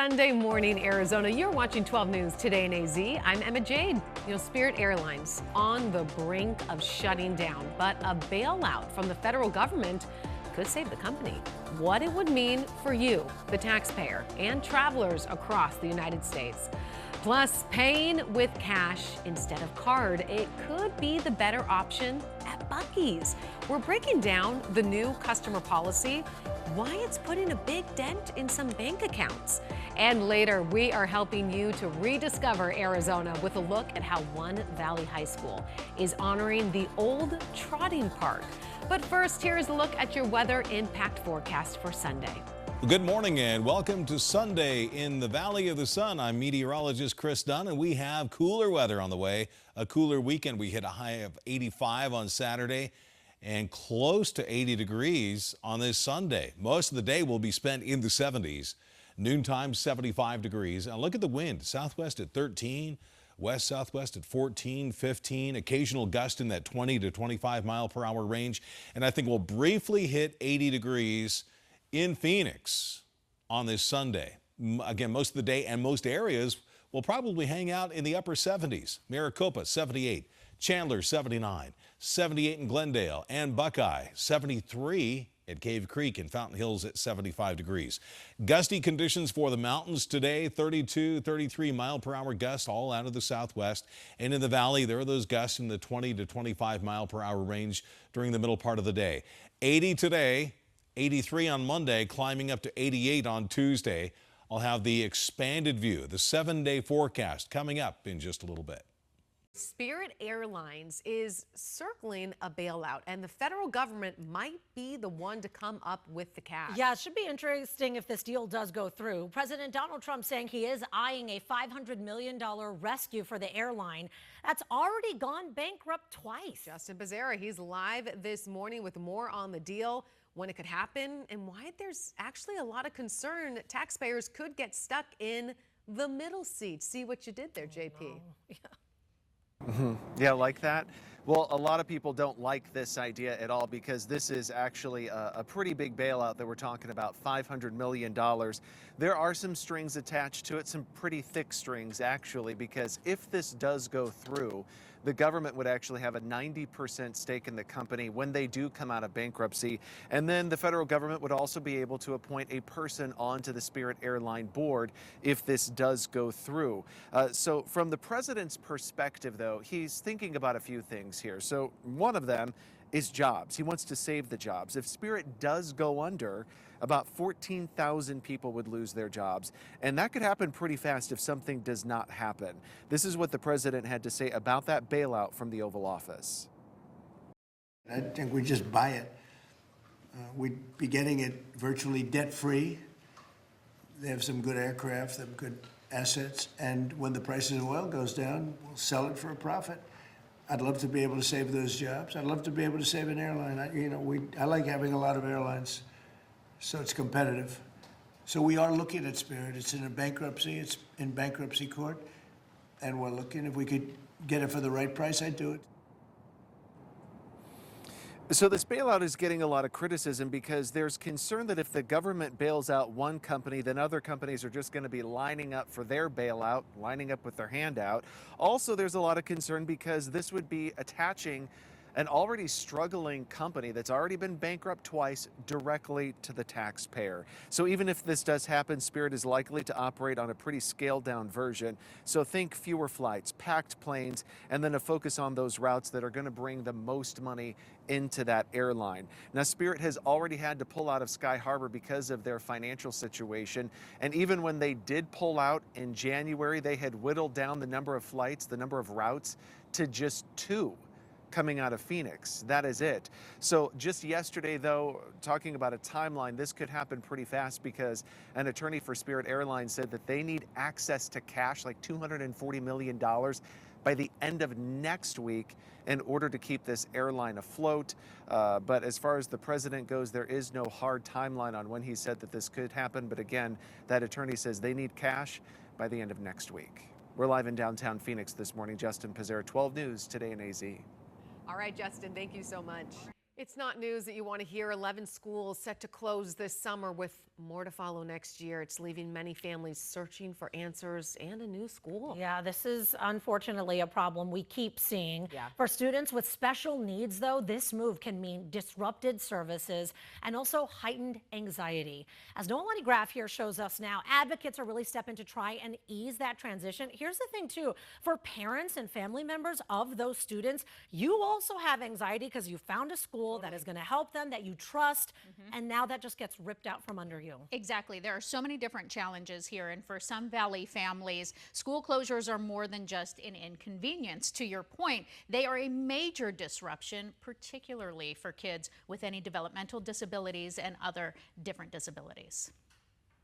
Sunday morning, Arizona. You're watching 12 News Today in AZ. I'm Emma Jade. Spirit Airlines on the brink of shutting down, but a bailout from the federal government could save the company. What it would mean for you, the taxpayer, and travelers across the United States. Plus, paying with cash instead of card, it could be the better option at Buc-ee's. We're breaking down the new customer policy, why it's putting a big dent in some bank accounts. And later, we are helping you to rediscover Arizona with a look at how One Valley High School is honoring the old trotting park. But first, here's a look at your weather impact forecast for Sunday. Good morning and welcome to Sunday in the Valley of the Sun. I'm meteorologist Chris Dunn, and we have cooler weather on the way. A cooler weekend. We hit a high of 85 on Saturday and close to 80 degrees on this Sunday. Most of the day will be spent in the 70s. Noontime 75 degrees. And look at the wind. Southwest at 13, west southwest at 14, 15. Occasional gust in that 20 to 25 mile per hour range. And I think we'll briefly hit 80 degrees in Phoenix on this Sunday. Again, most of the day and most areas will probably hang out in the upper 70s. Maricopa 78, Chandler 79, 78 in Glendale and Buc-ee 73 at Cave Creek and Fountain Hills at 75 degrees. Gusty conditions for the mountains today, 32, 33 mile per hour gusts all out of the southwest. And in the valley, there are those gusts in the 20 to 25 mile per hour range during the middle part of the day. 80 today. 83 on Monday, climbing up to 88 on Tuesday. I'll have the expanded view, the 7-day forecast coming up in just a little bit. Spirit Airlines is circling a bailout, and the federal government might be the one to come up with the cash. Yeah, it should be interesting if this deal does go through. President Donald Trump saying he is eyeing a $500 million rescue for the airline that's already gone bankrupt twice. Justin Pizzera, he's live this morning with more on the deal, when it could happen, and why there's actually a lot of concern that taxpayers could get stuck in the middle seat. See what you did there, JP. No. Yeah. Yeah, like that. Well, a lot of people don't like this idea at all because this is actually a pretty big bailout that we're talking about, $500 million. There are some strings attached to it, some pretty thick strings actually, because if this does go through, the government would actually have a 90% stake in the company when they do come out of bankruptcy. And then the federal government would also be able to appoint a person onto the Spirit Airline board if this does go through. So from the president's perspective, though, he's thinking about a few things here. So one of them is jobs. He wants to save the jobs. If Spirit does go under, about 14,000 people would lose their jobs. And that could happen pretty fast if something does not happen. This is what the president had to say about that bailout from the Oval Office. I think we just buy it. We'd be getting it virtually debt-free. They have some good aircraft, some good assets, and when the price of oil goes down, we'll sell it for a profit. I'd love to be able to save those jobs. I'd love to be able to save an airline. I like having a lot of airlines, so it's competitive. So we are looking at Spirit. It's in a bankruptcy. It's in bankruptcy court, and we're looking. If we could get it for the right price, I'd do it. So this bailout is getting a lot of criticism because there's concern that if the government bails out one company, then other companies are just going to be lining up for their bailout, lining up with their hand out. Also, there's a lot of concern because this would be attaching an already struggling company that's already been bankrupt twice directly to the taxpayer. So even if this does happen, Spirit is likely to operate on a pretty scaled down version. So think fewer flights, packed planes, and then a focus on those routes that are going to bring the most money into that airline. Now, Spirit has already had to pull out of Sky Harbor because of their financial situation. And even when they did pull out in January, they had whittled down the number of flights, the number of routes to just 2. Coming out of Phoenix. That is it. So just yesterday, though, talking about a timeline, this could happen pretty fast because an attorney for Spirit Airlines said that they need access to cash, like $240 million by the end of next week in order to keep this airline afloat. But as far as the president goes, there is no hard timeline on when he said that this could happen. But again, that attorney says they need cash by the end of next week. We're live in downtown Phoenix this morning. Justin Pizzera, 12 News Today in AZ. All right, Justin, thank you so much. It's not news that you want to hear. 11 schools set to close this summer with more to follow next year. It's leaving many families searching for answers and a new school. Yeah, this is unfortunately a problem we keep seeing. Yeah. For students with special needs, though, this move can mean disrupted services and also heightened anxiety. As Noel Graf here shows us now, advocates are really stepping to try and ease that transition. Here's the thing, too. For parents and family members of those students, you also have anxiety because you found a school that is going to help them, that you trust, and now that just gets ripped out from under you. Exactly. There are so many different challenges here, and for some Valley families, school closures are more than just an inconvenience. To your point, they are a major disruption, particularly for kids with any developmental disabilities and other different disabilities.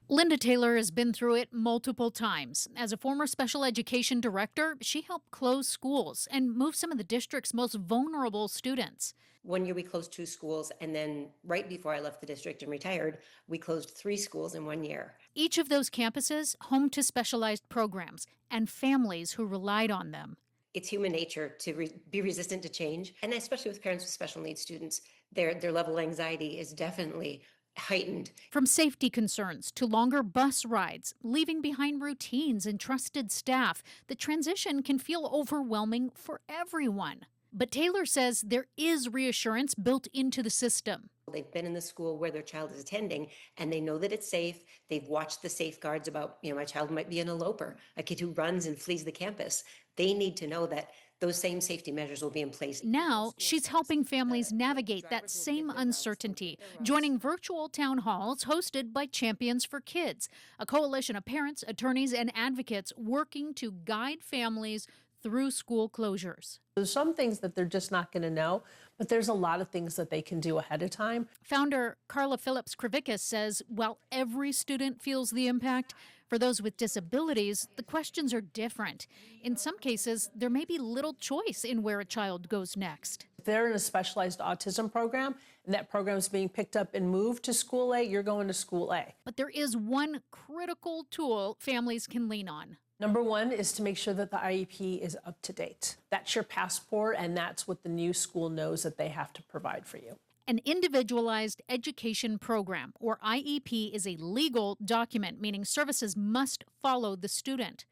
Linda Taylor has been through it multiple times. As a former special education director, she helped close schools and move some of the district's most vulnerable students. One year we closed 2 schools, and then right before I left the district and retired, we closed 3 schools in 1 year. Each of those campuses home to specialized programs and families who relied on them. It's human nature to be resistant to change, and especially with parents with special needs students, their level of anxiety is definitely heightened. From safety concerns to longer bus rides, leaving behind routines and trusted staff, the transition can feel overwhelming for everyone. But Taylor says there is reassurance built into the system. They've been in the school where their child is attending, and they know that it's safe. They've watched the safeguards about, my child might be an eloper, a kid who runs and flees the campus. They need to know that those same safety measures will be in place. Now, she's helping families navigate that same uncertainty, joining virtual town halls hosted by Champions for Kids, a coalition of parents, attorneys, and advocates working to guide families through school closures. There's some things that they're just not going to know, but there's a lot of things that they can do ahead of time. Founder Carla Phillips-Kravickas says while every student feels the impact, for those with disabilities, the questions are different. In some cases, there may be little choice in where a child goes next. If they're in a specialized autism program and that program is being picked up and moved to school A, you're going to school A. But there is one critical tool families can lean on. Number one is to make sure that the IEP is up to date. That's your passport, and that's what the new school knows that they have to provide for you. An individualized education program, or IEP, is a legal document, meaning services must follow the student.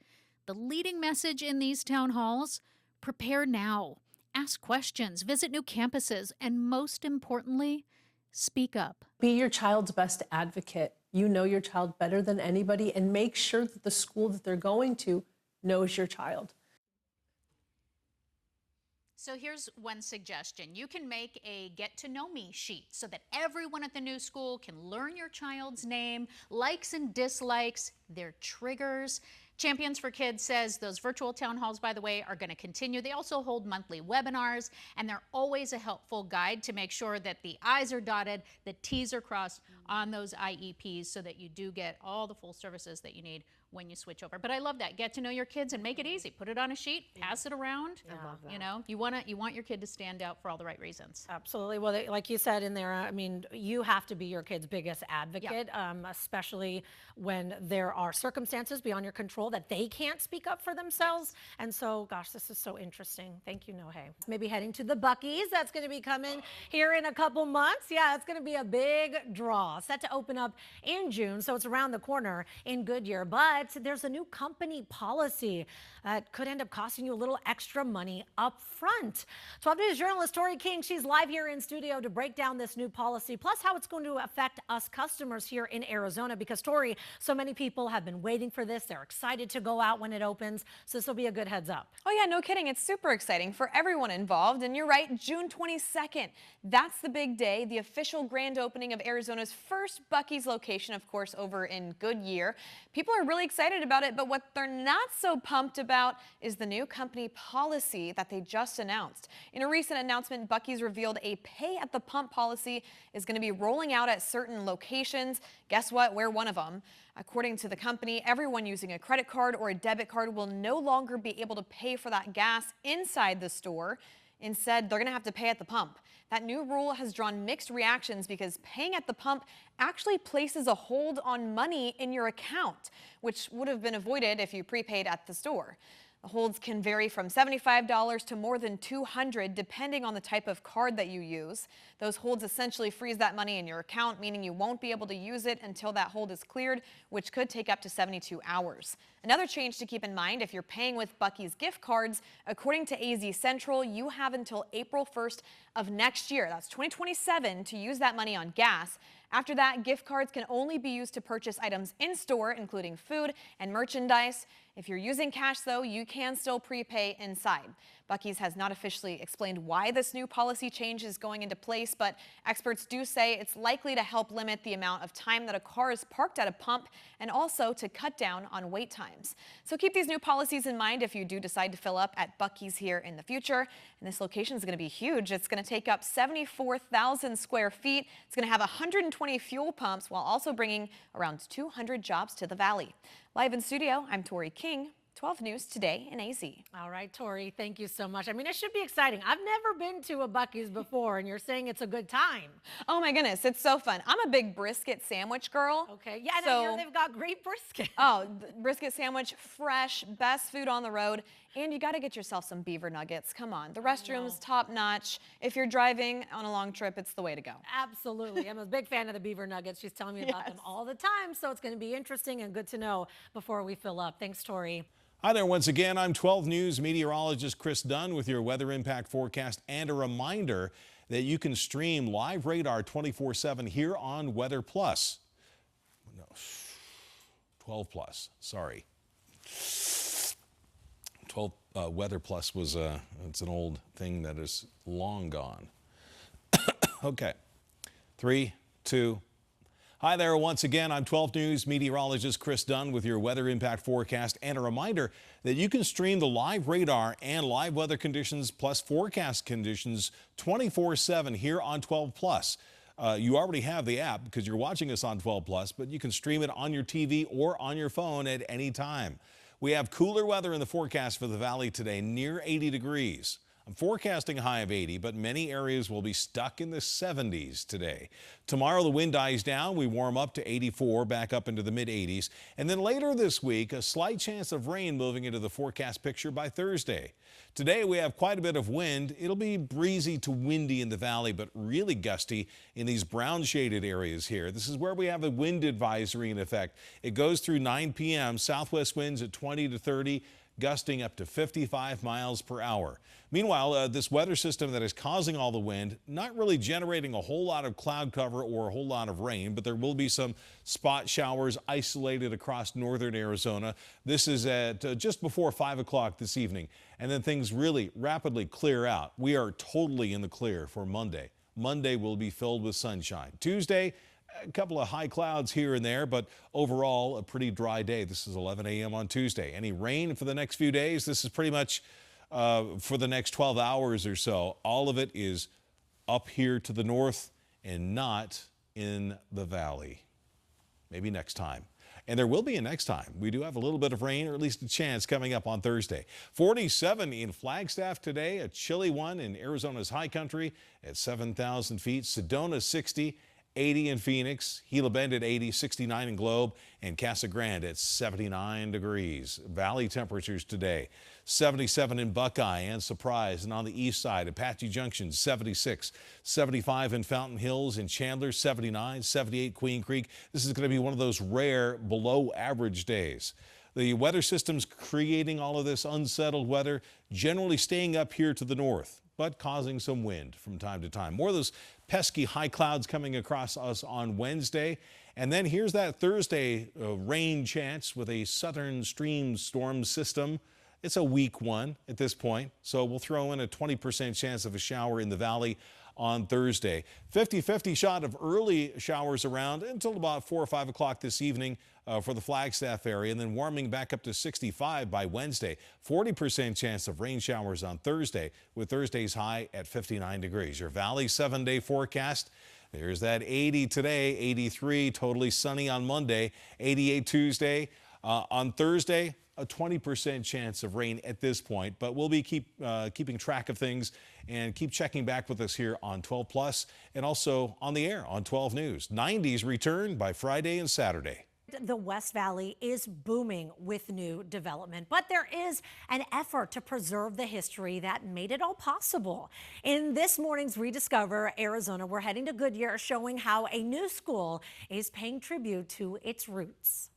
The leading message in these town halls: prepare now, ask questions, visit new campuses, and most importantly, speak up. Be your child's best advocate. You know your child better than anybody, and make sure that the school that they're going to knows your child. So here's one suggestion. You can make a get-to-know-me sheet so that everyone at the new school can learn your child's name, likes and dislikes, their triggers. Champions for Kids says those virtual town halls, by the way, are going to continue. They also hold monthly webinars, and they're always a helpful guide to make sure that the I's are dotted, the T's are crossed on those IEPs so that you do get all the full services that you need when you switch over. But I love that. Get to know your kids and make it easy. Put it on a sheet, pass it around. I love that. You know, you want your kid to stand out for all the right reasons. Absolutely. Well, like you said in there, I mean, you have to be your kid's biggest advocate, especially when there are circumstances beyond your control that they can't speak up for themselves. And so, gosh, this is so interesting. Thank you, Nohe. Maybe heading to the Buc-ee's. That's going to be coming here in a couple months. Yeah, it's going to be a big draw, set to open up in June. So it's around the corner in Goodyear. But there's a new company policy that could end up costing you a little extra money up front. 12 News journalist Tori King, she's live here in studio to break down this new policy, plus how it's going to affect us customers here in Arizona. Because, Tori, so many people have been waiting for this. They're excited to go out when it opens. So this will be a good heads up. Oh, yeah, no kidding. It's super exciting for everyone involved. And you're right, June 22nd. That's the big day, the official grand opening of Arizona's first Buc-ee's location, of course, over in Goodyear. People are really excited about it, but what they're not so pumped about is the new company policy that they just announced. In a recent announcement, Buc-ee's revealed a pay at the pump policy is going to be rolling out at certain locations. Guess what? We're one of them. According to the company, everyone using a credit card or a debit card will no longer be able to pay for that gas inside the store. Instead, they're going to have to pay at the pump. That new rule has drawn mixed reactions because paying at the pump actually places a hold on money in your account, which would have been avoided if you prepaid at the store. The holds can vary from $75 to more than $200 depending on the type of card that you use. Those holds essentially freeze that money in your account, meaning you won't be able to use it until that hold is cleared, which could take up to 72 hours. Another change to keep in mind, if you're paying with Buc-ee's gift cards, according to AZ Central, you have until April 1st of next year, that's 2027, to use that money on gas. After that, gift cards can only be used to purchase items in-store, including food and merchandise. If you're using cash, though, you can still prepay inside. Buc-ee's has not officially explained why this new policy change is going into place, but experts do say it's likely to help limit the amount of time that a car is parked at a pump and also to cut down on wait times. So keep these new policies in mind if you do decide to fill up at Buc-ee's here in the future. And this location is going to be huge. It's going to take up 74,000 square feet. It's going to have 120 fuel pumps while also bringing around 200 jobs to the valley. Live in studio, I'm Tori King. 12 News Today in AZ. All right, Tori, thank you so much. I mean, it should be exciting. I've never been to a Buc-ee's before, and you're saying it's a good time. Oh my goodness, it's so fun. I'm a big brisket sandwich girl. Okay, yeah, and I hear they've got great brisket. Oh, brisket sandwich, fresh, best food on the road. And you got to get yourself some beaver nuggets. Come on, the restroom's top notch. If you're driving on a long trip, it's the way to go. Absolutely. I'm a big fan of the beaver nuggets. She's telling me about them all the time, so it's going to be interesting and good to know before we fill up. Thanks, Tori. Hi there once again. I'm 12 News meteorologist Chris Dunn with your weather impact forecast and a reminder that you can stream live radar 24/7 here on Weather Plus. No, 12 Plus, sorry. 12 Weather Plus was it's an old thing that is long gone. Okay, 3, 2. Hi there once again. I'm 12 News meteorologist Chris Dunn with your weather impact forecast and a reminder that you can stream the live radar and live weather conditions plus forecast conditions 24/7 here on 12 Plus. You already have the app because you're watching us on 12 Plus, but you can stream it on your TV or on your phone at any time. We have cooler weather in the forecast for the valley today, near 80 degrees. I'm forecasting a high of 80, but many areas will be stuck in the 70s today. Tomorrow, the wind dies down. We warm up to 84, back up into the mid-80s. And then later this week, a slight chance of rain moving into the forecast picture by Thursday. Today, we have quite a bit of wind. It'll be breezy to windy in the valley, but really gusty in these brown shaded areas here. This is where we have a wind advisory in effect. It goes through 9 p.m. Southwest winds at 20 to 30. Gusting up to 55 miles per hour. Meanwhile, this weather system that is causing all the wind, not really generating a whole lot of cloud cover or a whole lot of rain, but there will be some spot showers isolated across northern Arizona. This is at just before 5 o'clock this evening, and then things really rapidly clear out. We are totally in the clear for Monday. Monday will be filled with sunshine. Tuesday, a couple of high clouds here and there, but overall a pretty dry day. This is 11 a.m. on Tuesday. Any rain for the next few days? This is pretty much for the next 12 hours or so. All of it is up here to the north and not in the valley. Maybe next time. And there will be a next time. We do have a little bit of rain, or at least a chance, coming up on Thursday. 47 in Flagstaff today, a chilly one in Arizona's high country at 7,000 feet. Sedona 60. 80 in Phoenix, Gila Bend at 80, 69 in Globe, and Casa Grande at 79 degrees. Valley temperatures today, 77 in Buc-ee and Surprise, and on the east side, Apache Junction, 76, 75 in Fountain Hills and Chandler, 79, 78 Queen Creek. This is going to be one of those rare below average days. The weather system's creating all of this unsettled weather, generally staying up here to the north, but causing some wind from time to time. More of those pesky high clouds coming across us on Wednesday. And then here's that Thursday rain chance with a southern stream storm system. It's a weak one at this point, so we'll throw in a 20% chance of a shower in the valley on Thursday. 50-50 shot of early showers around until about 4 or 5 o'clock this evening for the Flagstaff area, and then warming back up to 65 by Wednesday. 40% chance of rain showers on Thursday, with Thursday's high at 59 degrees. Your valley 7-day forecast. There's that 80 today, 83, totally sunny on Monday, 88 Tuesday. On Thursday, a 20% chance of rain at this point, but we'll be keeping track of things and keep checking back with us here on 12 Plus and also on the air on 12 News. 90s return by Friday and Saturday. the West Valley is booming with new development, but there is an effort to preserve the history that made it all possible. In this morning's Rediscover Arizona, we're heading to Goodyear, showing how a new school is paying tribute to its roots.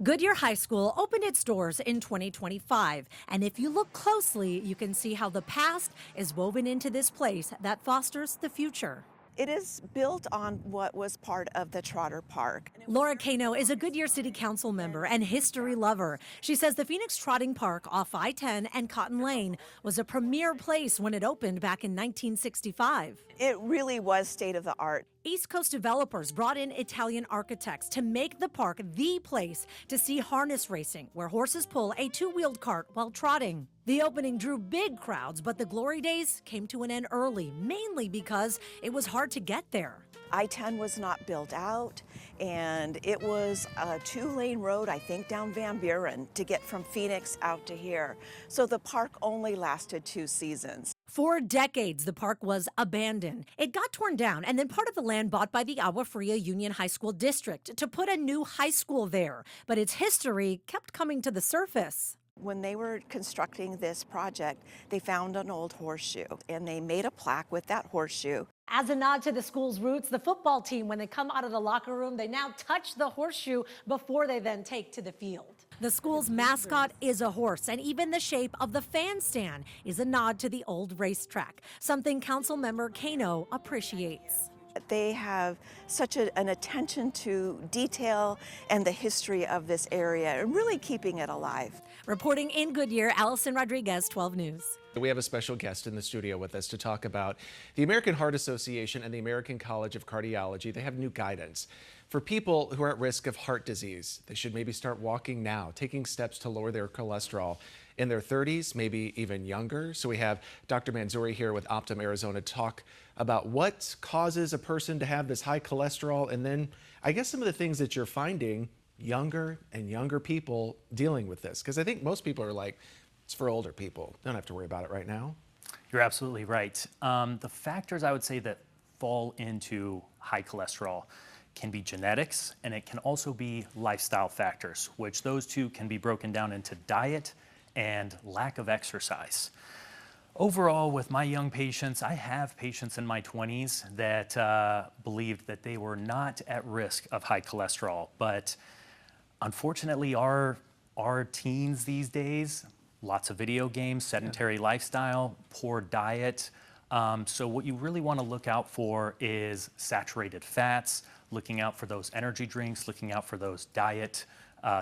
Goodyear High School opened its doors in 2025, and if you look closely, you can see how the past is woven into this place that fosters the future. It is built on what was part of the Trotter Park. Laura Cano is a Goodyear City Council member and history lover. She says the Phoenix Trotting Park off I-10 and Cotton Lane was a premier place when it opened back in 1965. It really was state of the art. East Coast developers brought in Italian architects to make the park the place to see harness racing, where horses pull a two-wheeled cart while trotting. The opening drew big crowds, but the glory days came to an end early, mainly because it was hard to get there. I-10 was not built out, and it was a two-lane road, I think, down Van Buren to get from Phoenix out to here. So the park only lasted 2 seasons. For decades, the park was abandoned. It got torn down, and then part of the land bought by the Agua Fria Union High School District to put a new high school there. But its history kept coming to the surface. When they were constructing this project, they found an old horseshoe, and they made a plaque with that horseshoe. As a nod to the school's roots, the football team, when they come out of the locker room, they now touch the horseshoe before they then take to the field. The school's mascot is a horse, and even the shape of the fan stand is a nod to the old racetrack, something council member Cano appreciates. They have such an attention to detail and the history of this area and really keeping it alive. Reporting in Goodyear, Allison Rodriguez, 12 News. We have a special guest in the studio with us to talk about the American Heart Association and the American College of Cardiology. They have new guidance for people who are at risk of heart disease. They should maybe start walking now, taking steps to lower their cholesterol in their 30s, maybe even younger. So we have Dr. Manzouri here with Optum Arizona to talk about what causes a person to have this high cholesterol, and then I guess some of the things that you're finding younger and younger people dealing with this. Because I think most people are like, it's for older people. Don't have to worry about it right now. You're absolutely right. The factors I would say that fall into high cholesterol can be genetics, and it can also be lifestyle factors, which those two can be broken down into diet and lack of exercise. Overall, with my young patients, I have patients in my 20s that believed that they were not at risk of high cholesterol, but unfortunately our teens these days, lots of video games, sedentary lifestyle, poor diet. So what you really want to look out for is saturated fats, looking out for those energy drinks, looking out for those diet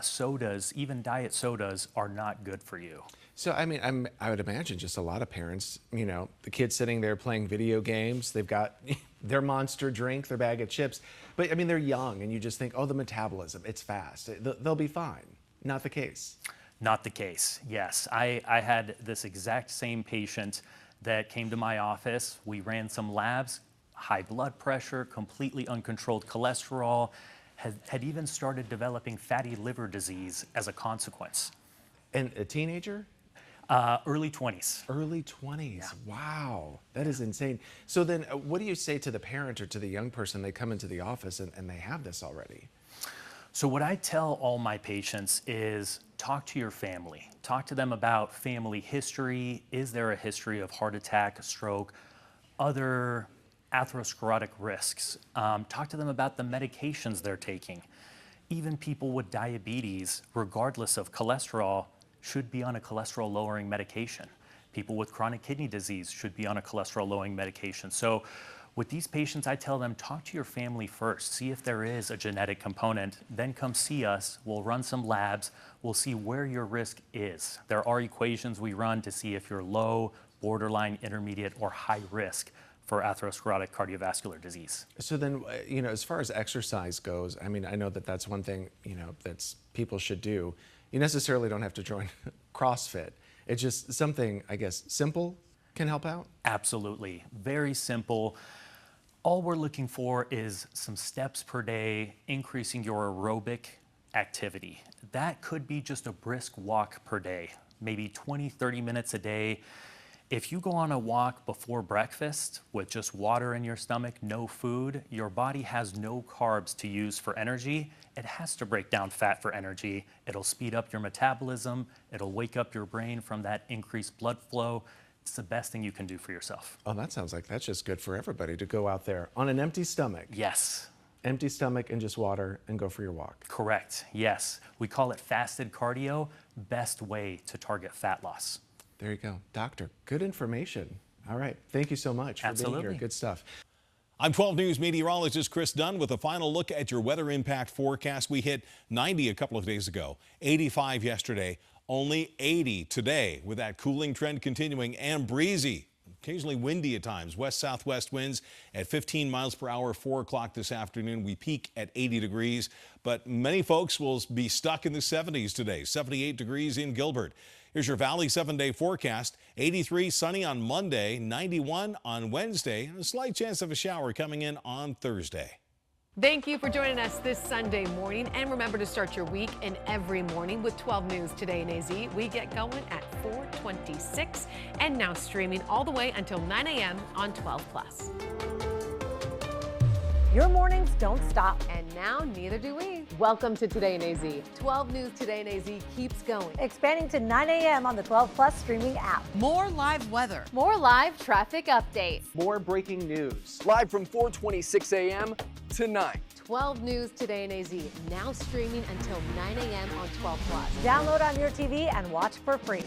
sodas. Even diet sodas are not good for you. So, I mean, I would imagine just a lot of parents, you know, the kids sitting there playing video games, they've got their Monster drink, their bag of chips, but I mean, they're young and you just think, oh, the metabolism, it's fast. They'll be fine. Not the case. Not the case, yes. I had this exact same patient that came to my office. We ran some labs, high blood pressure, completely uncontrolled cholesterol, had even started developing fatty liver disease as a consequence. And a teenager? Early 20s. Early 20s, Yeah. Wow, that is insane. So then what do you say to the parent or to the young person? They come into the office and they have this already. So what I tell all my patients is talk to your family. Talk to them about family history. Is there a history of heart attack, stroke, other atherosclerotic risks? Talk to them about the medications they're taking. Even people with diabetes, regardless of cholesterol, should be on a cholesterol-lowering medication. People with chronic kidney disease should be on a cholesterol-lowering medication. So with these patients, I tell them, talk to your family first. See if there is a genetic component. Then come see us. We'll run some labs. We'll see where your risk is. There are equations we run to see if you're low, borderline, intermediate, or high risk for atherosclerotic cardiovascular disease. So then, you know, as far as exercise goes, I mean, I know that that's one thing, you know, that's people should do. You necessarily don't have to join CrossFit. It's just something, I guess, simple can help out? Absolutely. Very simple. All we're looking for is some steps per day, increasing your aerobic activity. That could be just a brisk walk per day, maybe 20, 30 minutes a day. If you go on a walk before breakfast with just water in your stomach, no food, your body has no carbs to use for energy. It has to break down fat for energy. It'll speed up your metabolism. It'll wake up your brain from that increased blood flow. It's the best thing you can do for yourself. Oh, that sounds like that's just good for everybody to go out there on an empty stomach. Yes. Empty stomach and just water and go for your walk. Correct. Yes. We call it fasted cardio. Best way to target fat loss. There you go. Doctor, good information. All right. Thank you so much for being here. Good stuff. I'm 12 News meteorologist Chris Dunn with a final look at your weather impact forecast. We hit 90 a couple of days ago, 85 yesterday, only 80 today, with that cooling trend continuing and breezy. Occasionally windy at times. West-southwest winds at 15 miles per hour, 4 o'clock this afternoon. We peak at 80 degrees, but many folks will be stuck in the 70s today. 78 degrees in Gilbert. Here's your Valley 7-day forecast. 83 sunny on Monday, 91 on Wednesday, and a slight chance of a shower coming in on Thursday. Thank you for joining us this Sunday morning. And remember to start your week and every morning with 12 News Today in AZ. We get going at 4:26 and now streaming all the way until 9 a.m. on 12 Plus. Your mornings don't stop. And now neither do we. Welcome to Today in AZ. 12 News Today in AZ keeps going. Expanding to 9 a.m. on the 12 Plus streaming app. More live weather. More live traffic updates. More breaking news. Live from 4:26 a.m. to 9. 12 News Today in AZ, now streaming until 9 a.m. on 12 Plus. Download on your TV and watch for free.